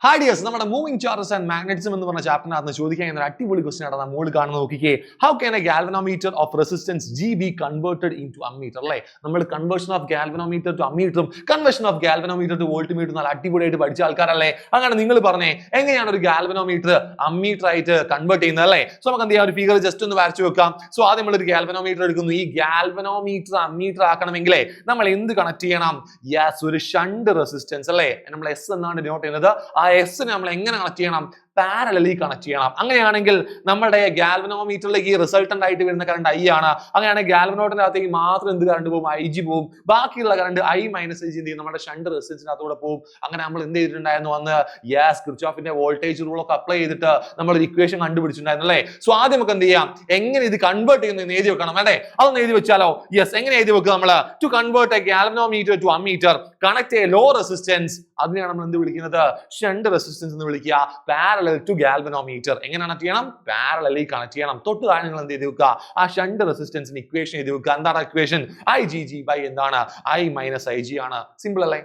Hi dears, നമ്മുടെ moving charges and magnetism എന്ന് പറഞ്ഞ ചാപ്റ്ററിനകത്ത് ചോദിക്കാൻ ഒരു അടിപൊളി ക്വസ്റ്റൻ ആണ് നമ്മൾ കാണുന്ന നോക്കിക്കേ. How can a galvanometer of resistance G be converted into ammeter? അല്ലേ, നമ്മൾ കൺവേർഷൻ ഓഫ് ഗാൽവനോമീറ്റർ ടു അമ്മീറ്ററും conversion of galvanometer to voltmeter നല്ല അടിപൊളിയായിട്ട് പഠിച്ച ആൾക്കാരല്ലേ. അങ്ങനെ നിങ്ങൾ പറഞ്ഞേ എങ്ങനെയാണ് ഒരു ഗാൽവനോമീറ്റർ അമ്മീറ്റർ ആയിട്ട് കൺവേർട്ട് ചെയ്യുന്നത് അല്ലേ? സോ നമുക്ക് എന്ത് ചെയ്യാം, ഒരു ഫിഗർ ജസ്റ്റ് ഒന്ന് വരച്ചു വെക്കാം. സോ ആദ്യം നമ്മൾ ഒരു ഗാൽവനോമീറ്റർ എടുക്കുന്നു. ഈ ഗാൽവനോമീറ്റർ അമ്മീറ്റർ ആക്കണമെങ്കിലേ നമ്മൾ എന്ത് കണക്ട് ചെയ്യണം? യെസ്, ഒരു ഷണ്ട് റെസിസ്റ്റൻസ് അല്ലേ, നമ്മൾ എസ് എന്നാണ് ഡിനോട്ട് ചെയ്യുന്നത്. ആ എസ് നമ്മൾ എങ്ങനെ കണക്ട് ചെയ്യണം? പാരലലി കണക്ട് ചെയ്യണം. അങ്ങനെയാണെങ്കിൽ നമ്മുടെ ഗാൽവനോമീറ്ററിലേക്ക് റിസൾട്ടന്റ് ആയിട്ട് വരുന്ന കറണ്ട് ഐ ആണ്. അങ്ങനെയാണെങ്കിൽ ഗാൽവനോട്ടിന്റെ അകത്തേക്ക് മാത്രം എന്ത് കറണ്ട് പോകും? ഐ ജി പോകും. ബാക്കിയുള്ള current I minus I G എന്ത് ചെയ്യും? നമ്മുടെ ഷണ്ട് റെസിസ്റ്റൻസിനകത്തൂടെ പോകും. അങ്ങനെ നമ്മൾ എന്ത് ചെയ്തിട്ടുണ്ടായിരുന്നു? അന്ന് യെസ്, കിർച്ചോഫിന്റെ വോൾട്ടേജ് റൂൾ ഒക്കെ അപ്ലൈ ചെയ്തിട്ട് നമ്മൾ ഒരു ഇക്വേഷൻ കണ്ടുപിടിച്ചിട്ടുണ്ടായിരുന്നു അല്ലേ. സോ ആദ്യം നമുക്ക് എന്ത് ചെയ്യാം, എങ്ങനെ ഇത് കൺവേർട്ട് ചെയ്യുന്നത് എഴുതി വെക്കണം അല്ലേ. അതൊന്ന് എഴുതി വെച്ചാലോ? യെസ്, എങ്ങനെ എഴുതി വെക്കുക? നമ്മൾ to convert a galvanometer to ammeter connect a low resistance, അതിനെയാണ് നമ്മൾ എന്ത് വിളിക്കുന്നത്? ഷണ്ട് റെസിസ്റ്റൻസ് എന്ന് വിളിക്കുക. പാരലൽ ടു ഗാൽവനോമീറ്റർ എങ്ങനെ കണക്ട് ചെയ്യണം? പാരലലി കണക്ട് ചെയ്യണം. തൊട്ട് താഴെ നിങ്ങൾ എന്ത് ചെയ്ത് വെക്കുക? ആ ഷണ്ട് റെസിസ്റ്റൻസിന് ഇക്വേഷൻ എഴുതി വെക്കുക. എന്താണ് equation? I G G by എന്താണ്? ഐ മൈനസ് ഐ ജി ആണ്. സിമ്പിൾ അല്ലേ?